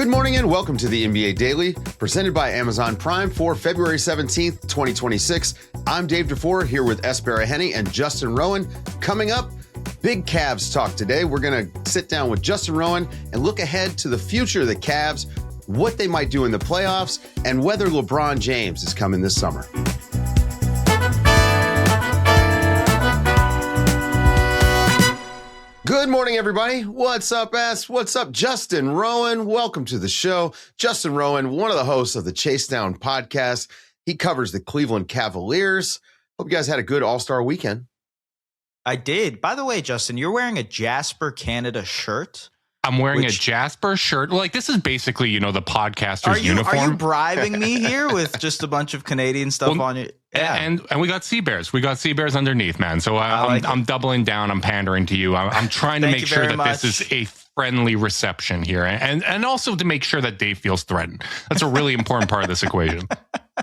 Good morning and welcome to the NBA Daily, presented by Amazon Prime for February 17th, 2026. I'm Dave DuFour here with Es Baraheni and Justin Rowan. Coming up, big Cavs talk today. We're going to sit down with Justin Rowan and look ahead to the future of the Cavs, what they might do in the playoffs, and whether LeBron James is coming this summer. Good morning, everybody. What's up, Es? What's up, Justin Rowan? Welcome to the show. Justin Rowan, one of the hosts of the Chase Down podcast. He covers the Cleveland Cavaliers. Hope you guys had a good All-Star weekend. I did. By the way, Justin, you're wearing a Jasper Canada shirt. I'm wearing a Jasper shirt. Like, this is basically, you know, the podcaster's uniform. Are you bribing me here with just a bunch of Canadian stuff on it? Yeah. And we got Sea Bears. We got Sea Bears underneath, man. So I'm doubling down. I'm pandering to you. I'm trying to make sure that this is a friendly reception here. And also to make sure that Dave feels threatened. That's a really important part of this equation.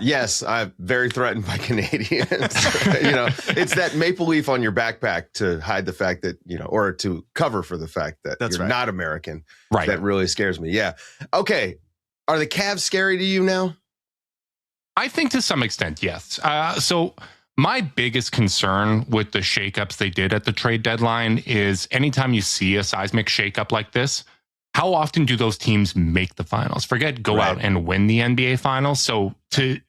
Yes, I'm very threatened by Canadians. You know, it's that maple leaf on your backpack to hide the fact that, you know, or to cover for the fact that you're not American. Right. That really scares me. Yeah. Okay. Are the Cavs scary to you now? I think to some extent, yes. So my biggest concern with the shakeups they did at the trade deadline is anytime you see a seismic shakeup like this, how often do those teams make the finals? Forget go out and win the NBA finals. So to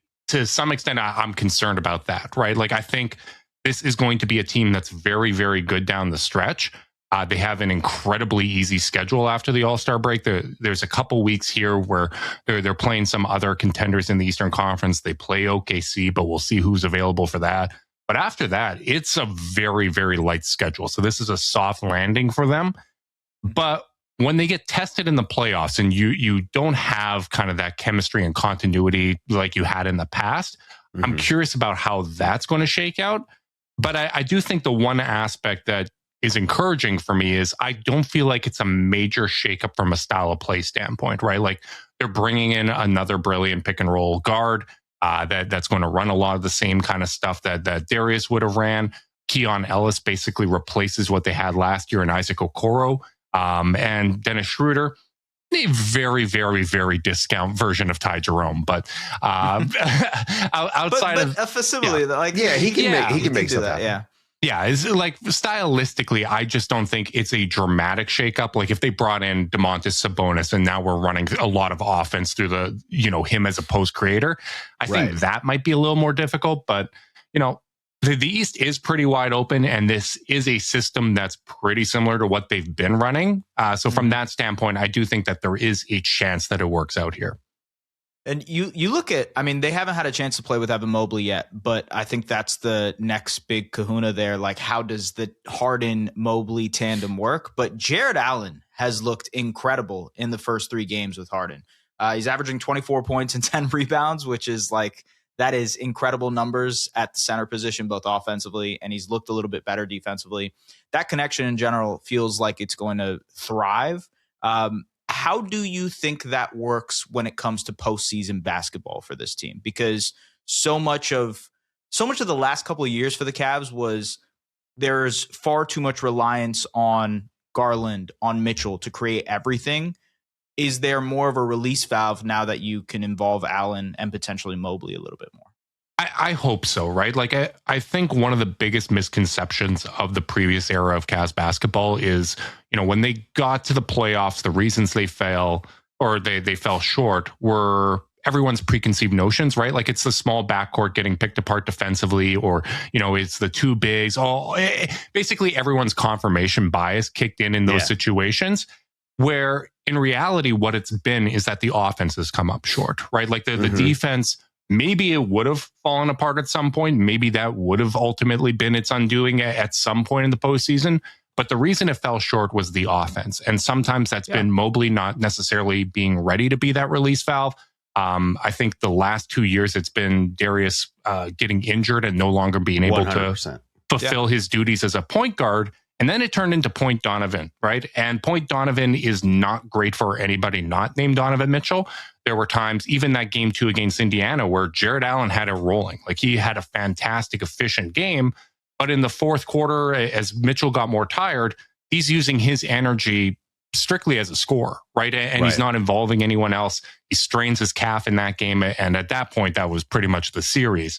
some extent, I'm concerned about that, right? Like, I think this is going to be a team that's very, very good down the stretch. They have an incredibly easy schedule after the All-Star break. There's a couple weeks here where they're playing some other contenders in the Eastern Conference. They play OKC, but we'll see who's available for that. But after that, it's a very, very light schedule. So this is a soft landing for them. But when they get tested in the playoffs and you don't have kind of that chemistry and continuity like you had in the past, I'm curious about how that's going to shake out. But I do think the one aspect that is encouraging for me is I don't feel like it's a major shakeup from a style of play standpoint, right? Like, they're bringing in another brilliant pick and roll guard that's going to run a lot of the same kind of stuff that Darius would have ran. Keon Ellis basically replaces what they had last year in Isaac Okoro. And Dennis Schroeder, a very, very, very discount version of Ty Jerome, but outside of a facility that, like, he can make do that. Yeah, it's like, stylistically, I just don't think it's a dramatic shakeup. Like, if they brought in Domantas Sabonis and now we're running a lot of offense through the, you know, him as a post creator, I think that might be a little more difficult. But, you know, the East is pretty wide open, and this is a system that's pretty similar to what they've been running. So from that standpoint, I do think that there is a chance that it works out here. And you look at, I mean, they haven't had a chance to play with Evan Mobley yet, but I think that's the next big kahuna there. Like, how does the Harden-Mobley tandem work? But Jared Allen has looked incredible in the first 3 games with Harden. He's averaging 24 points and 10 rebounds, which is like, that is incredible numbers at the center position, both offensively, and he's looked a little bit better defensively. That connection in general feels like it's going to thrive. How do you think that works when it comes to postseason basketball for this team? Because so much of the last couple of years for the Cavs was there's far too much reliance on Garland, on Mitchell to create everything. Is there more of a release valve now that you can involve Allen and potentially Mobley a little bit more? I hope so, right? Like, I think one of the biggest misconceptions of the previous era of Cavs basketball is, you know, when they got to the playoffs, the reasons they fell or they fell short were everyone's preconceived notions, right? Like, it's the small backcourt getting picked apart defensively, or, you know, it's the two bigs. Basically everyone's confirmation bias kicked in those situations, where in reality, what it's been is that the offense has come up short, right? Like, the defense, maybe it would have fallen apart at some point. Maybe that would have ultimately been its undoing at some point in the postseason. But the reason it fell short was the offense. And sometimes that's been Mobley not necessarily being ready to be that release valve. I think the last 2 years, it's been Darius getting injured and no longer being able 100%. To fulfill his duties as a point guard. And then it turned into Point Donovan, right? And Point Donovan is not great for anybody not named Donovan Mitchell. There were times, even that game 2 against Indiana, where Jared Allen had it rolling. Like, he had a fantastic, efficient game. But in the fourth quarter, as Mitchell got more tired, he's using his energy strictly as a scorer, right? And he's not involving anyone else. He strains his calf in that game. And at that point, that was pretty much the series.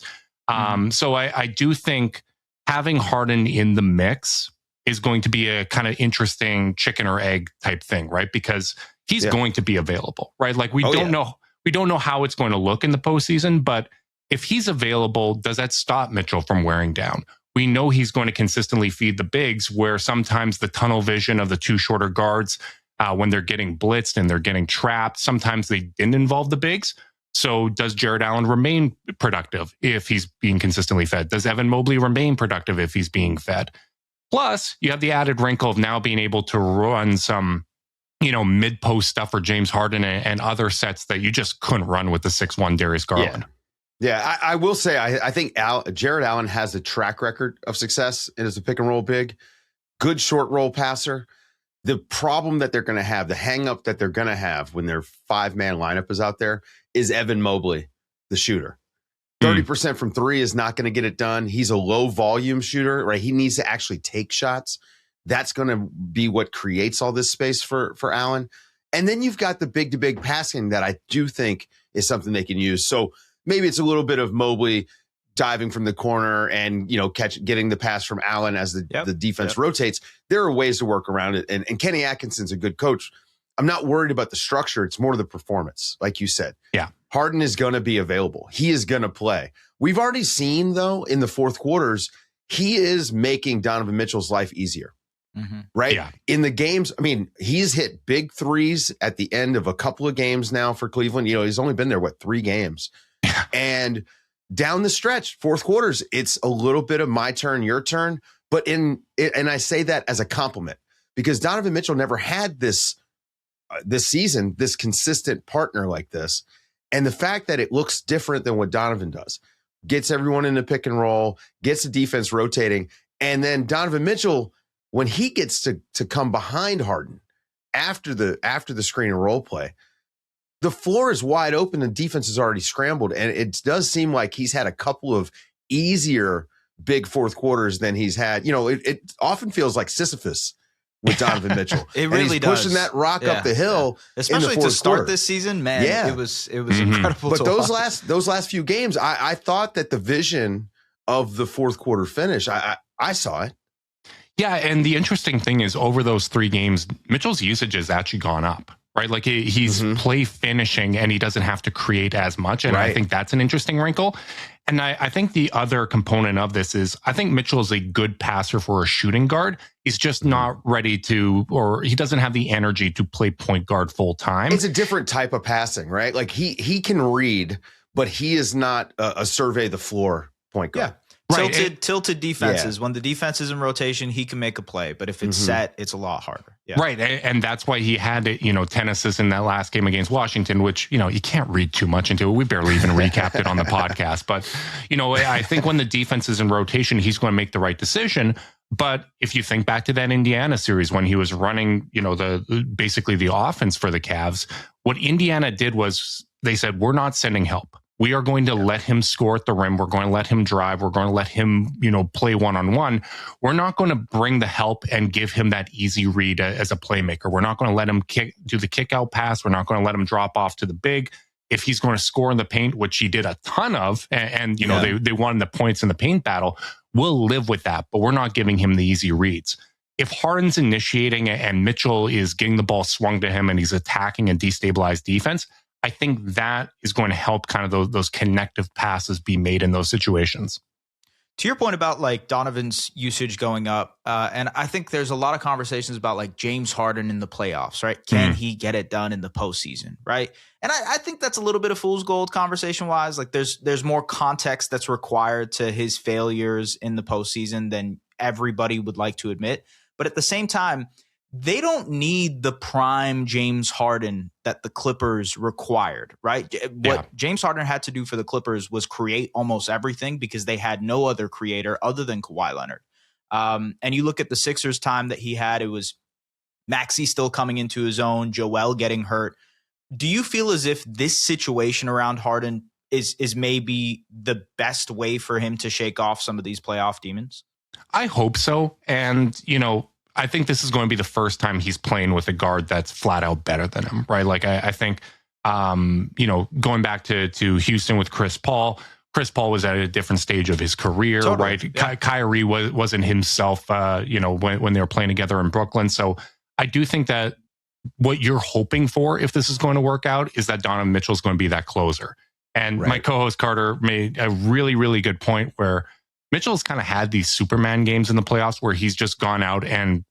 So I do think having Harden in the mix is going to be a kind of interesting chicken or egg type thing, right? Because he's going to be available, right? Like we don't know how it's going to look in the postseason, but if he's available, does that stop Mitchell from wearing down? We know he's going to consistently feed the bigs, where sometimes the tunnel vision of the two shorter guards, when they're getting blitzed and they're getting trapped, sometimes they didn't involve the bigs. So does Jared Allen remain productive if he's being consistently fed? Does Evan Mobley remain productive if he's being fed? Plus, you have the added wrinkle of now being able to run some, mid-post stuff for James Harden and other sets that you just couldn't run with the 6'1" Darius Garland. Yeah, I will say, I think Jared Allen has a track record of success as a pick and roll big, good short roll passer. The problem that they're going to have, the hang up that they're going to have when their 5-man lineup is out there is Evan Mobley, the shooter. 30% from three is not going to get it done. He's a low volume shooter, right? He needs to actually take shots. That's going to be what creates all this space for Allen. And then you've got the big to big passing that I do think is something they can use. So maybe it's a little bit of Mobley diving from the corner and, getting the pass from Allen as the defense rotates. There are ways to work around it. And Kenny Atkinson's a good coach. I'm not worried about the structure. It's more the performance, like you said. Yeah. Harden is going to be available. He is going to play. We've already seen, though, in the fourth quarters, he is making Donovan Mitchell's life easier. Right? Yeah. In the games, he's hit big threes at the end of a couple of games now for Cleveland. He's only been there, 3 games? And down the stretch, fourth quarters, it's a little bit of my turn, your turn. But and I say that as a compliment, because Donovan Mitchell never had this season, this consistent partner like this. And the fact that it looks different than what Donovan does, gets everyone in the pick and roll, gets the defense rotating. And then Donovan Mitchell, when he gets to come behind Harden after the screen and roll play, the floor is wide open and defense is already scrambled. And it does seem like he's had a couple of easier big fourth quarters than he's had. It often feels like Sisyphus with Donovan Mitchell. It really does. Pushing that rock up the hill, especially to start this season, man. Yeah. It was incredible. But those last few games, I thought that the vision of the fourth quarter finish, I saw it. Yeah, and the interesting thing is, over those 3 games, Mitchell's usage has actually gone up, right? Like he's play finishing, and he doesn't have to create as much. And I think that's an interesting wrinkle. And I think the other component of this is, I think Mitchell is a good passer for a shooting guard. He's just not ready to, or he doesn't have the energy to play point guard full time. It's a different type of passing, right? Like he can read, but he is not a survey the floor point guard. Yeah. Tilted defenses. When the defense is in rotation, he can make a play. But if it's set, it's a lot harder. Yeah. Right. And that's why he had, 10 assists in that last game against Washington, which, you can't read too much into it. We barely even recapped it on the podcast. But, I think when the defense is in rotation, he's going to make the right decision. But if you think back to that Indiana series when he was running, basically the offense for the Cavs, what Indiana did was they said, we're not sending help. We are going to let him score at the rim. We're going to let him drive. We're going to let him, play one-on-one. We're not going to bring the help and give him that easy read as a playmaker. We're not going to let him do the kick out pass. We're not going to let him drop off to the big. If he's going to score in the paint, which he did a ton of, and they won the points in the paint battle, we'll live with that, but we're not giving him the easy reads. If Harden's initiating and Mitchell is getting the ball swung to him and he's attacking and destabilized defense, I think that is going to help kind of those connective passes be made in those situations. To your point about like Donovan's usage going up, and I think there's a lot of conversations about like James Harden in the playoffs, right? Can he get it done in the postseason, right? And I think that's a little bit of fool's gold conversation wise. Like there's more context that's required to his failures in the postseason than everybody would like to admit. But at the same time, they don't need the prime James Harden that the Clippers required, right? What James Harden had to do for the Clippers was create almost everything because they had no other creator other than Kawhi Leonard. And you look at the Sixers time that he had, it was Maxey still coming into his own, Joel getting hurt. Do you feel as if this situation around Harden is maybe the best way for him to shake off some of these playoff demons? I hope so. And, I think this is going to be the first time he's playing with a guard that's flat out better than him, right? Like I think, going back to Houston with Chris Paul was at a different stage of his career, totally, right? Yeah. Kyrie wasn't himself, when they were playing together in Brooklyn. So I do think that what you're hoping for, if this is going to work out, is that Donovan Mitchell is going to be that closer. And my co-host Carter made a really, really good point where Mitchell's kind of had these Superman games in the playoffs where he's just gone out and,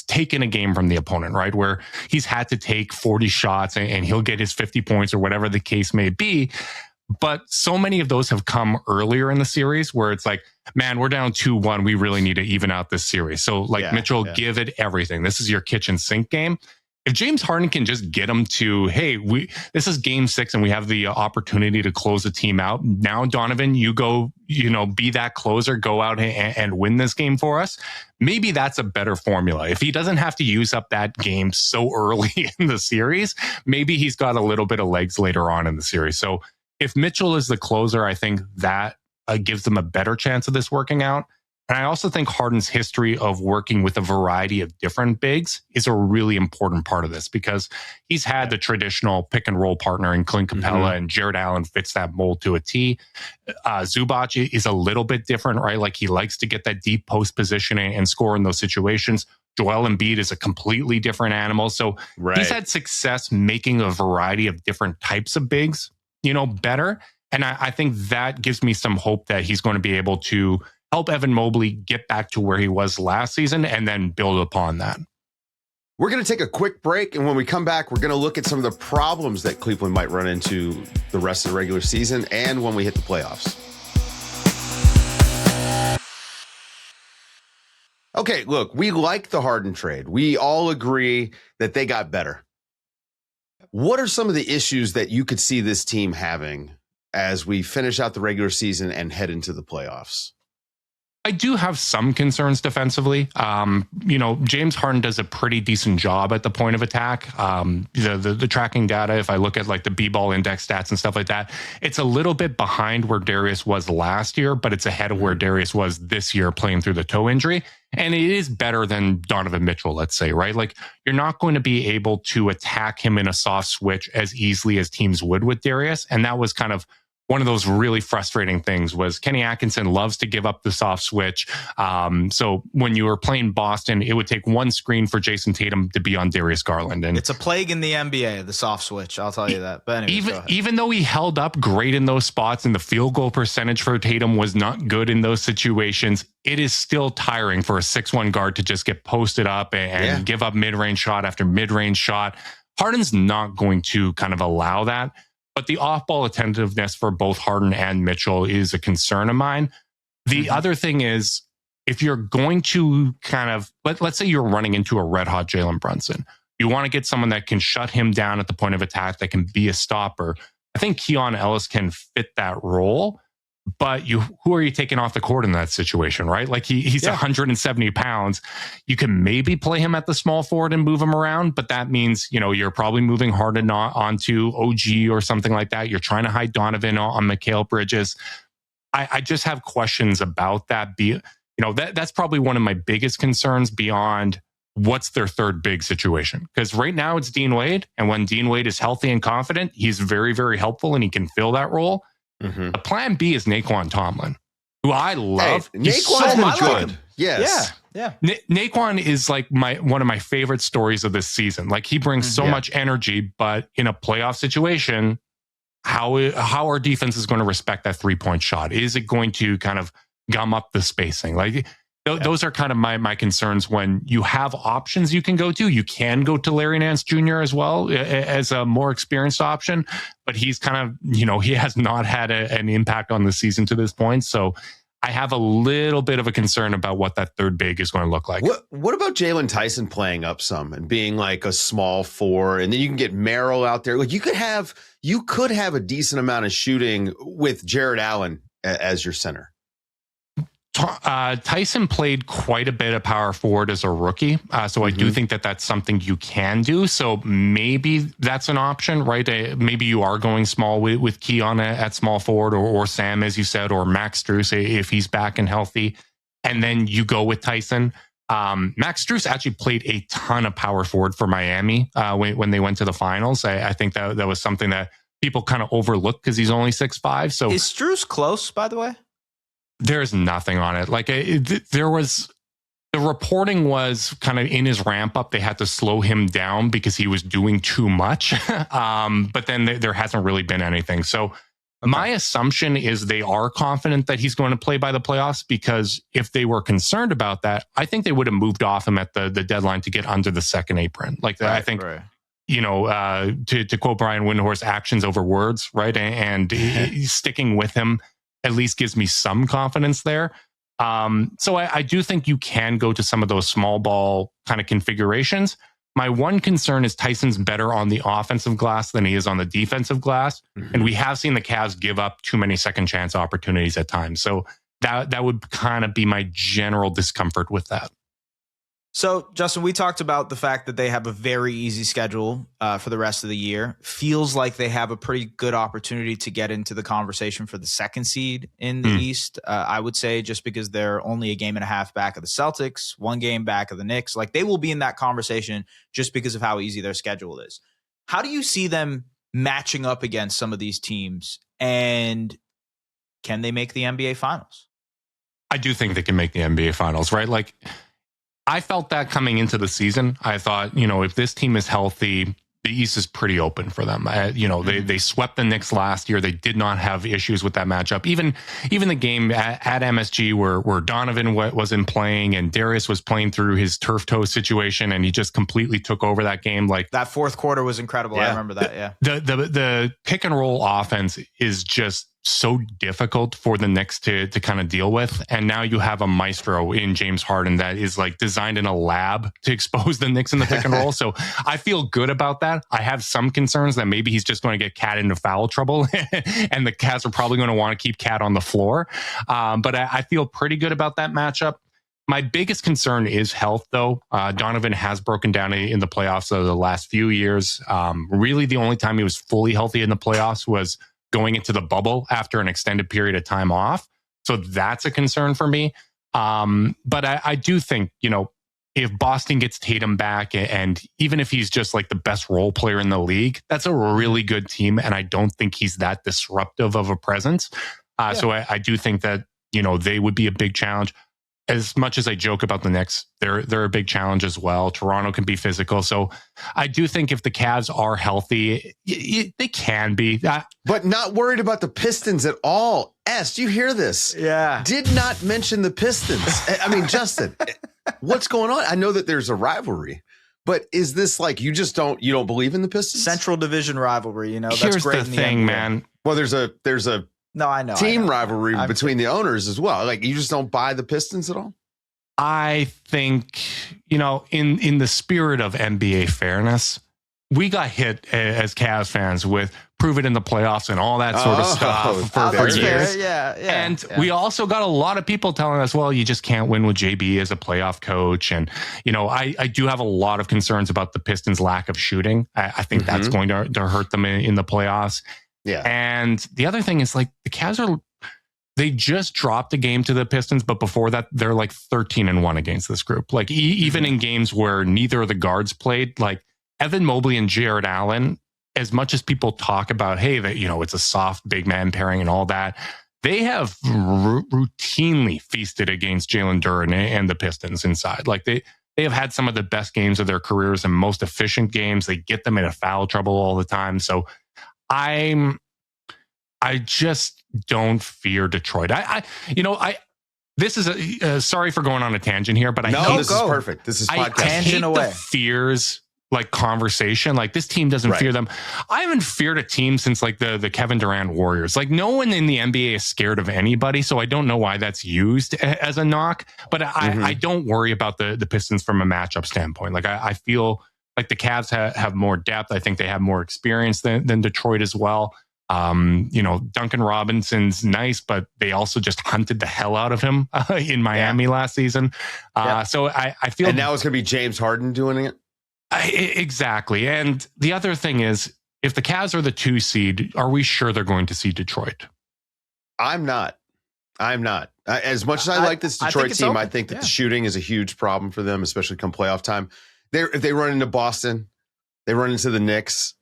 taken a game from the opponent, right? Where he's had to take 40 shots and he'll get his 50 points or whatever the case may be. But so many of those have come earlier in the series where it's like, man, we're down 2-1. We really need to even out this series. So Mitchell, give it everything. This is your kitchen sink game. If James Harden can just get him to, hey, this is game 6 and we have the opportunity to close the team out. Now, Donovan, you go, be that closer, go out and win this game for us. Maybe that's a better formula. If he doesn't have to use up that game so early in the series, maybe he's got a little bit of legs later on in the series. So if Mitchell is the closer, I think that gives them a better chance of this working out. And I also think Harden's history of working with a variety of different bigs is a really important part of this because he's had the traditional pick and roll partner in Clint Capella, and Jared Allen fits that mold to a T. Zubac is a little bit different, right? Like he likes to get that deep post positioning and score in those situations. Joel Embiid is a completely different animal. So he's had success making a variety of different types of bigs, better. And I think that gives me some hope that he's going to be able to help Evan Mobley get back to where he was last season and then build upon that. We're going to take a quick break, and when we come back, we're going to look at some of the problems that Cleveland might run into the rest of the regular season and when we hit the playoffs. Okay, look, we like the Harden trade. We all agree that they got better. What are some of the issues that you could see this team having as we finish out the regular season and head into the playoffs? I do have some concerns defensively. James Harden does a pretty decent job at the point of attack. The tracking data, if I look at like the B-ball index stats and stuff like that, it's a little bit behind where Darius was last year, but it's ahead of where Darius was this year playing through the toe injury. And it is better than Donovan Mitchell, let's say, right? Like you're not going to be able to attack him in a soft switch as easily as teams would with Darius. And that was kind of one of those really frustrating things was Kenny Atkinson loves to give up the soft switch. So when you were playing Boston, it would take one screen for Jason Tatum to be on Darius Garland. And it's a plague in the NBA, the soft switch. I'll tell you that. But anyways, even though he held up great in those spots and the field goal percentage for Tatum was not good in those situations, it is still tiring for a 6'1" guard to just get posted up and give up mid-range shot after mid-range shot. Harden's not going to kind of allow that. But the off-ball attentiveness for both Harden and Mitchell is a concern of mine. The other thing is, if you're going to kind of, let's say you're running into a red-hot Jalen Brunson, you want to get someone that can shut him down at the point of attack, that can be a stopper. I think Keon Ellis can fit that role. But who are you taking off the court in that situation, right? Like he's 170 pounds. You can maybe play him at the small forward and move him around, but that means, you're probably moving Harden onto OG or something like that. You're trying to hide Donovan on Mikal Bridges. I just have questions about that. That's probably one of my biggest concerns beyond what's their third big situation. Because right now it's Dean Wade. And when Dean Wade is healthy and confident, he's very, very helpful and he can fill that role. The plan B is Naquan Tomlin, who I love. Hey, Naquan's good. Yes. Yeah. Naquan is like one of my favorite stories of this season. Like he brings so much energy, but in a playoff situation, how our defense is going to respect that 3-point shot? Is it going to kind of gum up the spacing? Like those are kind of my concerns when you have options you can go to. You can go to Larry Nance Jr. as well as a more experienced option, but he's kind of, he has not had an impact on the season to this point. So I have a little bit of a concern about what that third big is going to look like. What about Jalen Tyson playing up some and being like a small four, and then you can get Merrill out there? Like you could have a decent amount of shooting with Jared Allen as your center. Tyson played quite a bit of power forward as a rookie. So I do think that that's something you can do. So maybe that's an option, right? Maybe you are going small with Keon at small forward or Sam, as you said, or Max Strus if he's back and healthy. And then you go with Tyson. Max Strus actually played a ton of power forward for Miami when they went to the finals. I think that was something that people kind of overlooked because he's only 6'5". So is Strus close, by the way? There's nothing on it. Like there was, the reporting was kind of in his ramp up. They had to slow him down because he was doing too much. But then there hasn't really been anything. So my assumption is they are confident that he's going to play by the playoffs, because if they were concerned about that, I think they would have moved off him at the deadline to get under the second apron. Like that, I think, you know, to quote Brian Windhorst, actions over words, right? And sticking with him at least gives me some confidence there. So I do think you can go to some of those small ball kind of configurations. My one concern is Tyson's better on the offensive glass than he is on the defensive glass. Mm-hmm. And we have seen the Cavs give up too many second chance opportunities at times. So that would kind of be my general discomfort with that. So, Justin, we talked about the fact that they have a very easy schedule for the rest of the year. Feels like they have a pretty good opportunity to get into the conversation for the second seed in the East. I would say just because they're only a game and a half back of the Celtics, 1 game back of the Knicks. Like, they will be in that conversation just because of how easy their schedule is. How do you see them matching up against some of these teams? And can they make the NBA Finals? I do think they can make the NBA Finals, right? Like, I felt that coming into the season. I thought, you know, if this team is healthy, the East is pretty open for them. You know, they swept the Knicks last year. They did not have issues with that matchup. Even the game at MSG where Donovan wasn't playing and Darius was playing through his turf toe situation, and he just completely took over that game. Like, that fourth quarter was incredible. Yeah. I remember that. Yeah. The pick and roll offense is just so difficult for the Knicks to kind of deal with. And now you have a maestro in James Harden that is like designed in a lab to expose the Knicks in the pick and roll. So I feel good about that. I have some concerns that maybe he's just going to get Cat into foul trouble and the Cavs are probably going to want to keep Cat on the floor. But I feel pretty good about that matchup. My biggest concern is health, though. Donovan has broken down in the playoffs over the last few years. Really, the only time he was fully healthy in the playoffs was going into the bubble after an extended period of time off. So that's a concern for me. But I do think, you know, if Boston gets Tatum back, and even if he's just like the best role player in the league, that's a really good team. And I don't think he's that disruptive of a presence. So I do think that, you know, they would be a big challenge. As much as I joke about the Knicks, they're a big challenge as well. Toronto can be physical. So I do think if the Cavs are healthy, they can be. But not worried about the Pistons at all. S, do you hear this? Yeah. Did not mention the Pistons. I mean, Justin, what's going on? I know that there's a rivalry, but is this like you don't believe in the Pistons? Central Division rivalry, you know, that's Here's great the thing, man. Well, there's a no, I know. team rivalry between the owners as well. Like, you just don't buy the Pistons at all? I think, you know, in the spirit of NBA fairness, we got hit as Cavs fans with prove it in the playoffs and all that sort of stuff for years. And we also got a lot of people telling us, well, you just can't win with JB as a playoff coach. And, you know, I do have a lot of concerns about the Pistons' lack of shooting. I think that's going to hurt them in the playoffs. Yeah. And the other thing is, like, the Cavs they just dropped a game to the Pistons, but before that, they're like 13-1 against this group. Like, even in games where neither of the guards played, like Evan Mobley and Jared Allen, as much as people talk about, hey, that, you know, it's a soft big man pairing and all that, they have routinely feasted against Jalen Duren and the Pistons inside. Like, they have had some of the best games of their careers and most efficient games. They get them into foul trouble all the time. So I just don't fear Detroit. This is sorry for going on a tangent here, but this is perfect. This is podcast. I hate the fears like conversation. Like, this team doesn't fear them. I haven't feared a team since like the Kevin Durant Warriors. Like, no one in the NBA is scared of anybody. So I don't know why that's used as a knock, but I don't worry about the Pistons from a matchup standpoint. Like, I feel like the Cavs have more depth. I think they have more experience than Detroit as well. You know, Duncan Robinson's nice, but they also just hunted the hell out of him in Miami last season. So I feel, and now it's going to be James Harden doing it. Exactly. And the other thing is, if the Cavs are the 2 seed, are we sure they're going to see Detroit? I'm not. As much as I like this Detroit team, I think that the shooting is a huge problem for them, especially come playoff time. If they run into Boston, they run into the Knicks.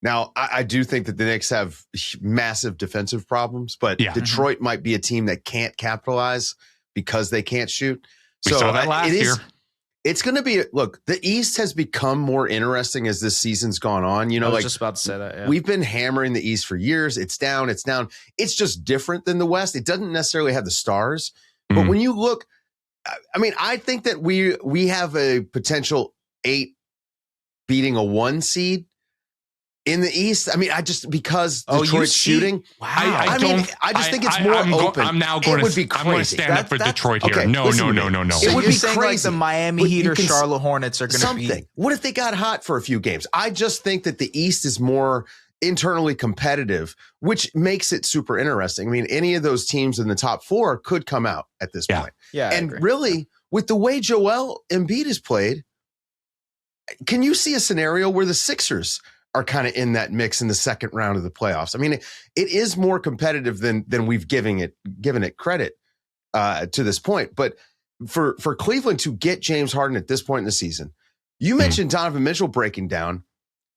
Now, I do think that the Knicks have massive defensive problems, but Detroit might be a team that can't capitalize because they can't shoot. We saw that last year. It's going to be, look, the East has become more interesting as this season's gone on. You know, I was just about to say that. Yeah. We've been hammering the East for years. It's down. It's down. It's just different than the West. It doesn't necessarily have the stars. But when you look, I mean, I think that we have a potential 8 beating a 1 seed in the East. I mean, because Detroit's shooting. Wow. I just think it's more open. I'm going to stand up for Detroit here. No. So it would be crazy. Like the Miami Heat or Charlotte Hornets are going to be. What if they got hot for a few games? I just think that the East is more internally competitive, which makes it super interesting. I mean, any of those teams in the top 4 could come out at this point. Yeah, and really, with the way Joel Embiid has played, can you see a scenario where the Sixers are kind of in that mix in the second round of the playoffs? I mean, it is more competitive than we've given it credit to this point. But for Cleveland to get James Harden at this point in the season, you mentioned Donovan Mitchell breaking down.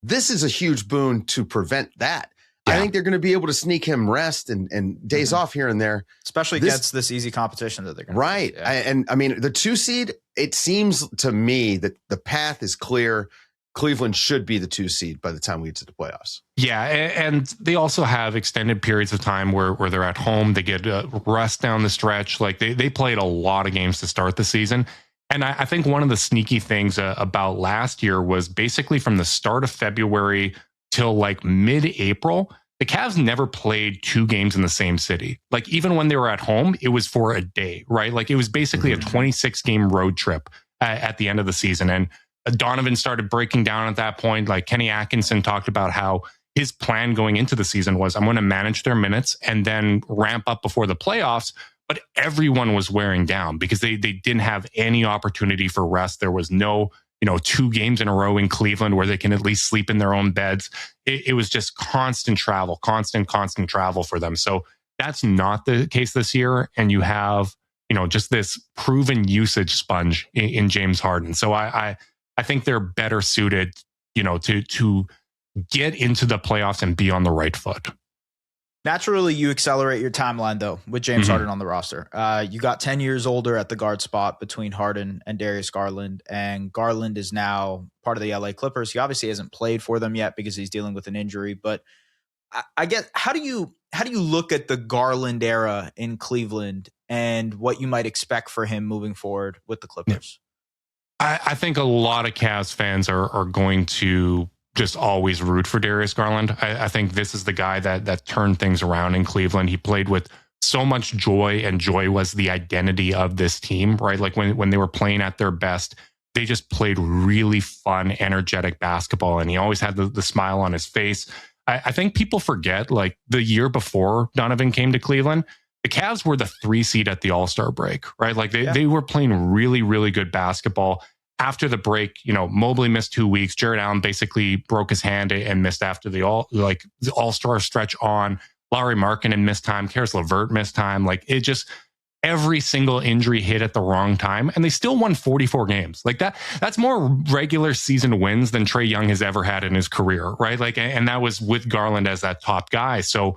This is a huge boon to prevent that. I think they're going to be able to sneak him rest and days off here and there, especially against this easy competition that they're going to right. And I mean, the 2 seed. It seems to me that the path is clear. Cleveland should be the 2 seed by the time we get to the playoffs. Yeah, and they also have extended periods of time where they're at home. They get rest down the stretch. Like they played a lot of games to start the season. And I think one of the sneaky things about last year was basically from the start of February till like mid-April, the Cavs never played 2 games in the same city. Like even when they were at home, it was for a day, right? Like it was basically a 26-game road trip at the end of the season. And Donovan started breaking down at that point. Like Kenny Atkinson talked about how his plan going into the season was, I'm going to manage their minutes and then ramp up before the playoffs. But everyone was wearing down because they didn't have any opportunity for rest. There was no, 2 games in a row in Cleveland where they can at least sleep in their own beds. It was just constant travel for them. So that's not the case this year. And you have, just this proven usage sponge in James Harden. So I think they're better suited, to get into the playoffs and be on the right foot. Naturally, you accelerate your timeline, though, with James Harden on the roster. You got 10 years older at the guard spot between Harden and Darius Garland, and Garland is now part of the LA Clippers. He obviously hasn't played for them yet because he's dealing with an injury. But I guess how do you look at the Garland era in Cleveland and what you might expect for him moving forward with the Clippers? I think a lot of Cavs fans are going to just always root for Darius Garland. I think this is the guy that turned things around in Cleveland. He played with so much joy, and joy was the identity of this team, right? Like when they were playing at their best, they just played really fun, energetic basketball, and he always had the smile on his face. I think people forget, like the year before Donovan came to Cleveland, the Cavs were the 3 seed at the All-Star break, right? Like they were playing really, really good basketball. After the break, Mobley missed 2 weeks. Jared Allen basically broke his hand and missed after the All-Star stretch on. Lauri Markkanen missed time. Karis LeVert missed time. Like it just, every single injury hit at the wrong time, and they still won 44 games. Like that's more regular season wins than Trae Young has ever had in his career, right? Like, and that was with Garland as that top guy. So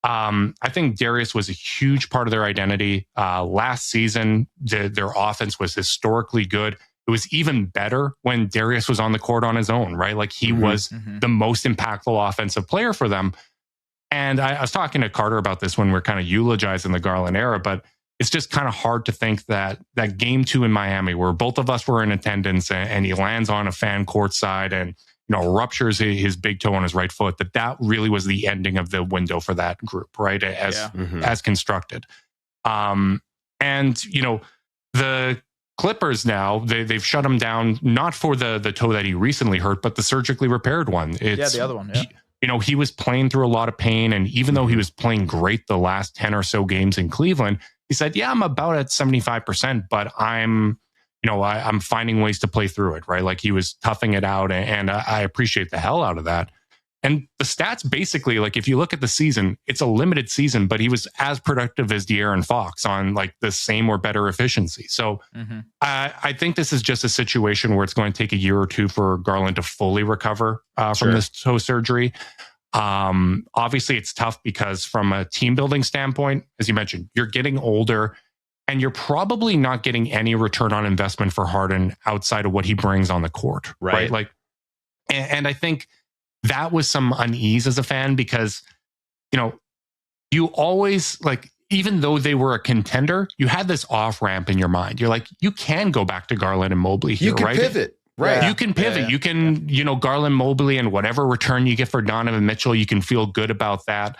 I think Darius was a huge part of their identity. Last season, their offense was historically good. It was even better when Darius was on the court on his own, right? Like he was the most impactful offensive player for them. And I was talking to Carter about this when we're kind of eulogizing the Garland era, but it's just kind of hard to think that game 2 in Miami, where both of us were in attendance and he lands on a fan court side and, ruptures his big toe on his right foot, that really was the ending of the window for that group, right? As constructed. And, the Clippers now, they've shut him down, not for the toe that he recently hurt, but the surgically repaired one. The other one, yeah. He was playing through a lot of pain, and even though he was playing great the last 10 or so games in Cleveland, he said, yeah, I'm about at 75%, but I'm finding ways to play through it, right? Like he was toughing it out, and I appreciate the hell out of that. And the stats basically, like if you look at the season, it's a limited season, but he was as productive as De'Aaron Fox on like the same or better efficiency. So I think this is just a situation where it's going to take a year or two for Garland to fully recover from this toe surgery. Obviously, it's tough because from a team building standpoint, as you mentioned, you're getting older and you're probably not getting any return on investment for Harden outside of what he brings on the court. Right. Like, and I think that was some unease as a fan because, you know, you always like, even though they were a contender, you had this off ramp in your mind. You're like, you can go back to Garland and Mobley here, you can right? Pivot. Right. You can pivot. You can, you know, Garland, Mobley, and whatever return you get for Donovan Mitchell, you can feel good about that.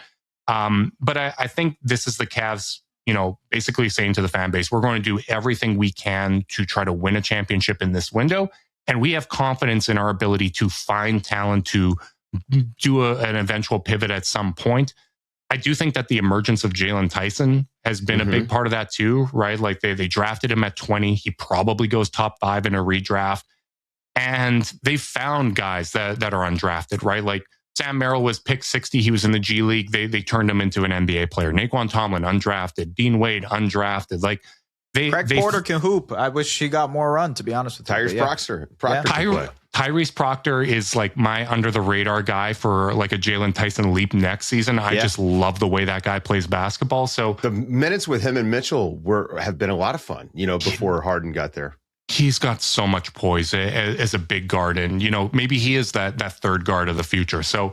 But I think this is the Cavs, you know, basically saying to the fan base, we're going to do everything we can to try to win a championship in this window. And we have confidence in our ability to find talent to do an eventual pivot at some point. I do think that the emergence of Jalen Tyson has been a big part of that too, right? Like they drafted him at 20. He probably goes top 5 in a redraft. And they found guys that are undrafted, right? Like Sam Merrill was picked 60. He was in the G League. They turned him into an NBA player. Naquan Tomlin, undrafted. Dean Wade, undrafted. Like Craig Porter can hoop. I wish he got more run, to be honest with you. Tyrese Proctor. Tyrese Proctor is like my under the radar guy for like a Jalen Tyson leap next season. I just love the way that guy plays basketball. So the minutes with him and Mitchell have been a lot of fun, you know, before Harden got there. He's got so much poise as a big guard. And, you know, maybe he is that third guard of the future. So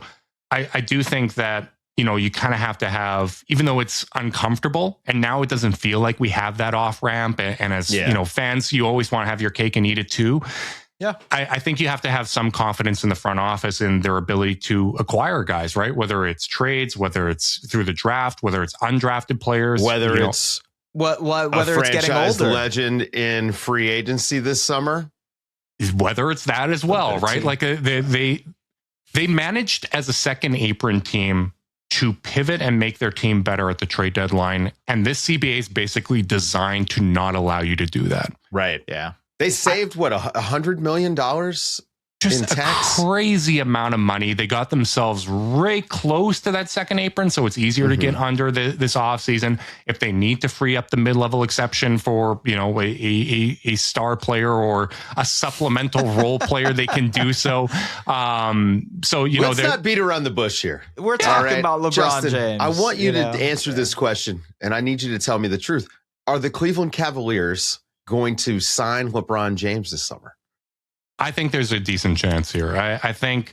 I do think that, you know, you kind of have to have, even though it's uncomfortable and now it doesn't feel like we have that off ramp. And as, you know, fans, you always want to have your cake and eat it too. Yeah. I think you have to have some confidence in the front office in their ability to acquire guys, right? Whether it's trades, whether it's through the draft, whether it's undrafted players, whether it's whether it's getting older, legend in free agency this summer, whether it's that as well, right? Like they managed as a second apron team to pivot and make their team better at the trade deadline, and this CBA is basically designed to not allow you to do that. Right? Yeah. They saved $100 million. Just a crazy amount of money. They got themselves right close to that second apron, so it's easier to get under this offseason. If they need to free up the mid-level exception for, you know, a star player or a supplemental role player, they can do so. So, you let's not beat around the bush here. We're talking about LeBron Justin, James. I want you to answer this question, and I need you to tell me the truth. Are the Cleveland Cavaliers going to sign LeBron James this summer? I think there's a decent chance here. I think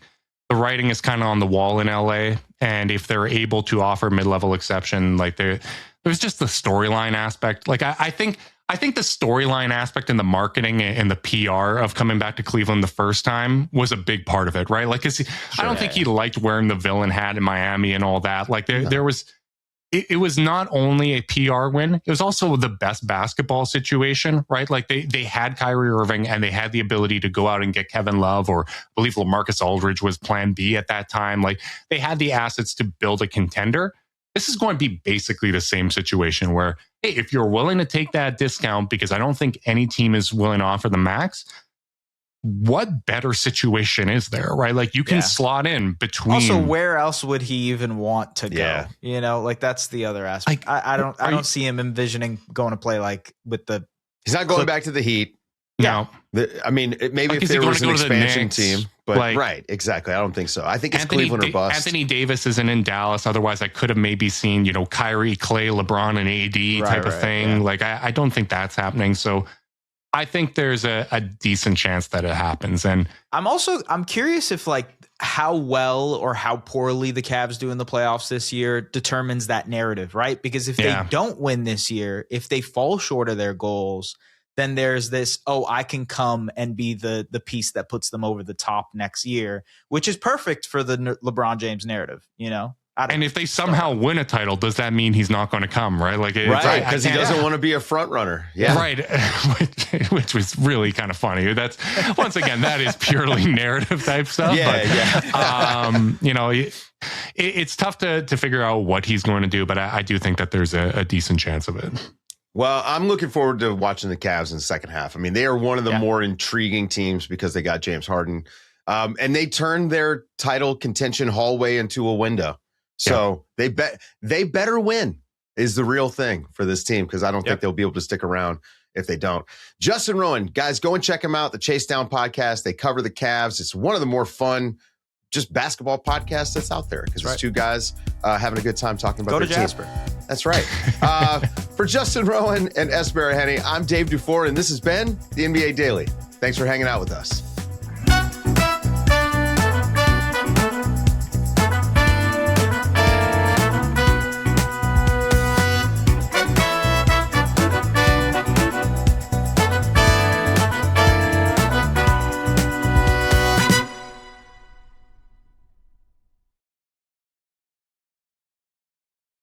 the writing is kind of on the wall in LA. And if they're able to offer mid-level exception, like there's just the storyline aspect. Like I think the storyline aspect and the marketing and the PR of coming back to Cleveland the first time was a big part of it, right? Like, I don't think he liked wearing the villain hat in Miami and all that. Like there was, it was not only a PR win, it was also the best basketball situation, right? Like they had Kyrie Irving and they had the ability to go out and get Kevin Love, or I believe LaMarcus Aldridge was plan B at that time. Like they had the assets to build a contender. This is going to be basically the same situation where, hey, if you're willing to take that discount, because I don't think any team is willing to offer the max, what better situation is there, right? Like you can slot in between. Also, where else would he even want to go? You know, like that's the other aspect. Like, I don't see him envisioning going to play like with the. He's not going back to the Heat. No, I mean, maybe if there was an expansion team, but right, exactly. I don't think so. I think it's Cleveland or bust. Anthony Davis isn't in Dallas. Otherwise, I could have maybe seen, you know, Kyrie, Clay, LeBron, and AD type of thing. Yeah. Like I don't think that's happening. So I think there's a decent chance that it happens. And I'm curious if like how well or how poorly the Cavs do in the playoffs this year determines that narrative, right? Because if they don't win this year, if they fall short of their goals, then there's this, I can come and be the piece that puts them over the top next year, which is perfect for the LeBron James narrative, you know? And if they somehow win a title, does that mean he's not going to come, right? Like, right, because he doesn't want to be a front runner. Yeah, right. which was really kind of funny. That's once again, that is purely narrative type stuff. You know, it's tough to figure out what he's going to do, but I do think that there's a decent chance of it. Well, I'm looking forward to watching the Cavs in the second half. I mean, they are one of the more intriguing teams because they got James Harden. And they turned their title contention hallway into a window. So they better win is the real thing for this team, because I don't think they'll be able to stick around if they don't. Justin Rowan, guys, go and check him out. The Chase Down podcast. They cover the Cavs. It's one of the more fun just basketball podcasts that's out there, because it's two guys having a good time talking about their Jasper. team. That's right. For Justin Rowan and Es Baraheni, I'm Dave DuFour, and this has been the NBA Daily. Thanks for hanging out with us.